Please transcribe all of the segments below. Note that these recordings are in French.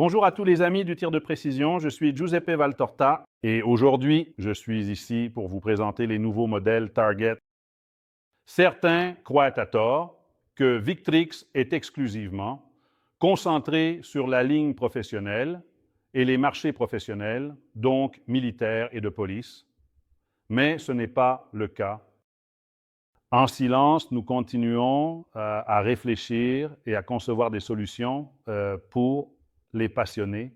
Bonjour à tous les amis du tir de précision, je suis Giuseppe Valtorta et aujourd'hui, je suis ici pour vous présenter les nouveaux modèles Target. Certains croient à tort que Victrix est exclusivement concentré sur la ligne professionnelle et les marchés professionnels, donc militaires et de police, mais ce n'est pas le cas. En silence, nous continuons à réfléchir et à concevoir des solutions pour les passionnés,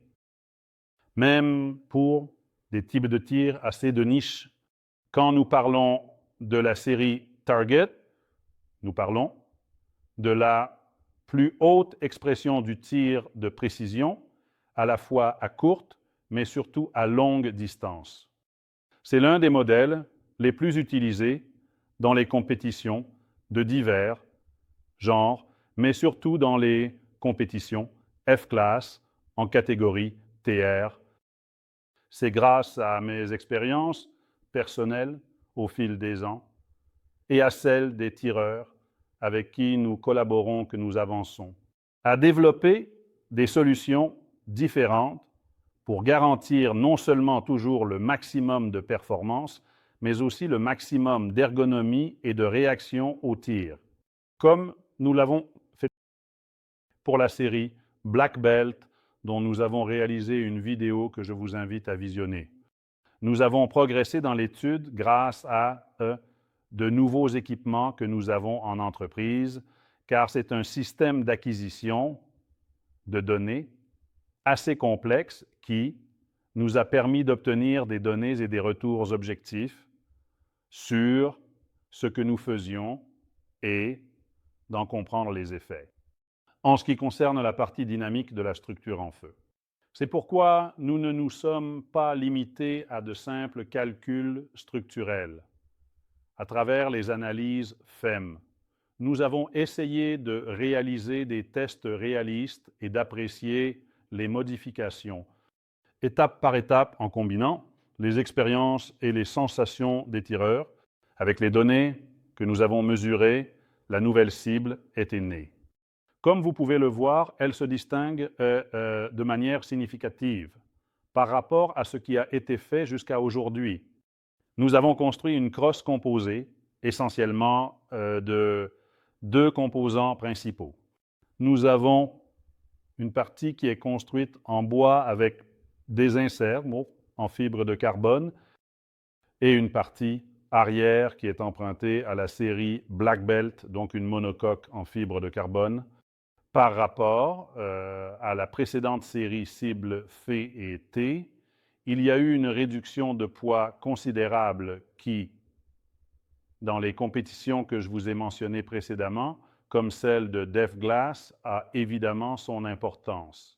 même pour des types de tirs assez de niche. Quand nous parlons de la série Target, nous parlons de la plus haute expression du tir de précision, à la fois à courte, mais surtout à longue distance. C'est l'un des modèles les plus utilisés dans les compétitions de divers genres, mais surtout dans les compétitions F-Class en catégorie TR. C'est grâce à mes expériences personnelles au fil des ans et à celles des tireurs avec qui nous collaborons que nous avançons à développer des solutions différentes pour garantir non seulement toujours le maximum de performance, mais aussi le maximum d'ergonomie et de réaction au tir, comme nous l'avons fait pour la série Black Belt, dont nous avons réalisé une vidéo que je vous invite à visionner. Nous avons progressé dans l'étude grâce à de nouveaux équipements que nous avons en entreprise, car c'est un système d'acquisition de données assez complexe qui nous a permis d'obtenir des données et des retours objectifs sur ce que nous faisions et d'en comprendre les effets. En ce qui concerne la partie dynamique de la structure en feu. C'est pourquoi nous ne nous sommes pas limités à de simples calculs structurels. À travers les analyses FEM, nous avons essayé de réaliser des tests réalistes et d'apprécier les modifications, étape par étape en combinant les expériences et les sensations des tireurs. Avec les données que nous avons mesurées, la nouvelle cible était née. Comme vous pouvez le voir, elle se distingue de manière significative par rapport à ce qui a été fait jusqu'à aujourd'hui. Nous avons construit une crosse composée, essentiellement de deux composants principaux. Nous avons une partie qui est construite en bois avec des inserts en fibre de carbone et une partie arrière qui est empruntée à la série Black Belt, donc une monocoque en fibre de carbone, par rapport à la précédente série cible F et T. Il y a eu une réduction de poids considérable qui, dans les compétitions que je vous ai mentionnées précédemment, comme celle de Def Glass, a évidemment son importance.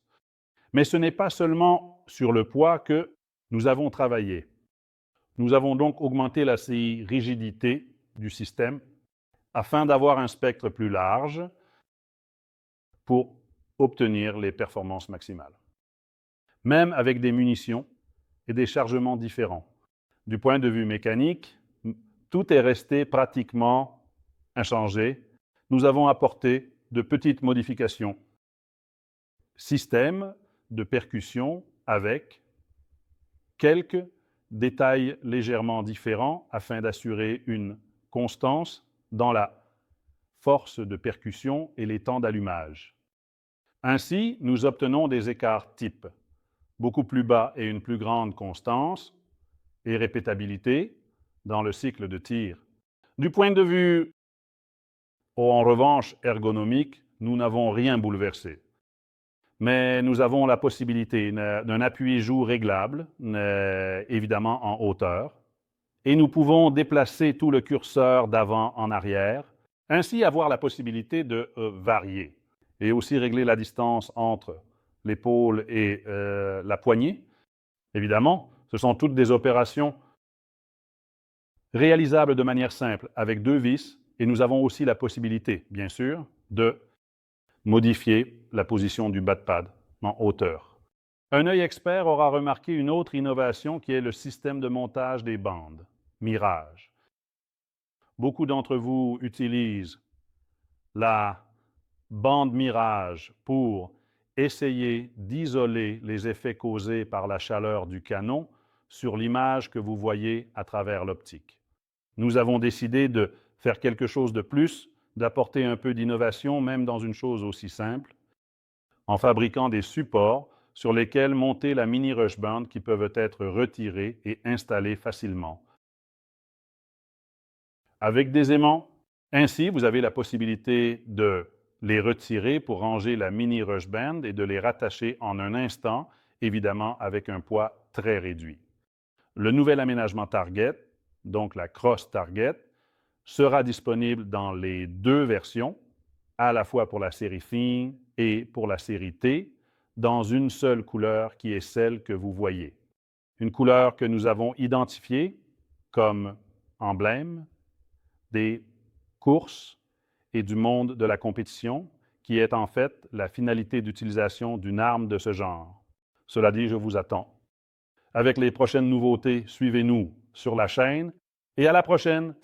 Mais ce n'est pas seulement sur le poids que nous avons travaillé. Nous avons donc augmenté la rigidité du système afin d'avoir un spectre plus large pour obtenir les performances maximales. Même avec des munitions et des chargements différents. Du point de vue mécanique, tout est resté pratiquement inchangé. Nous avons apporté de petites modifications. Système de percussion avec quelques détails légèrement différents afin d'assurer une constance dans la force de percussion et les temps d'allumage. Ainsi, nous obtenons des écarts type beaucoup plus bas et une plus grande constance et répétabilité dans le cycle de tir. Du point de vue, en revanche, ergonomique, nous n'avons rien bouleversé. Mais nous avons la possibilité d'un appui-joue réglable, évidemment en hauteur, et nous pouvons déplacer tout le curseur d'avant en arrière, ainsi avoir la possibilité de varier et aussi régler la distance entre l'épaule et la poignée. Évidemment, ce sont toutes des opérations réalisables de manière simple avec deux vis et nous avons aussi la possibilité, bien sûr, de modifier la position du bas de pad en hauteur. Un œil expert aura remarqué une autre innovation qui est le système de montage des bandes, Mirage. Beaucoup d'entre vous utilisent la bande Mirage pour essayez d'isoler les effets causés par la chaleur du canon sur l'image que vous voyez à travers l'optique. Nous avons décidé de faire quelque chose de plus, d'apporter un peu d'innovation même dans une chose aussi simple, en fabriquant des supports sur lesquels monter la mini rush band qui peuvent être retirés et installés facilement. Avec des aimants, ainsi vous avez la possibilité de les retirer pour ranger la mini rush band et de les rattacher en un instant, évidemment avec un poids très réduit. Le nouvel aménagement Target, donc la Cross Target, sera disponible dans les deux versions, à la fois pour la série Theme et pour la série T, dans une seule couleur qui est celle que vous voyez. Une couleur que nous avons identifiée comme emblème des courses et du monde de la compétition, qui est en fait la finalité d'utilisation d'une arme de ce genre. Cela dit, je vous attends. Avec les prochaines nouveautés, suivez-nous sur la chaîne et à la prochaine!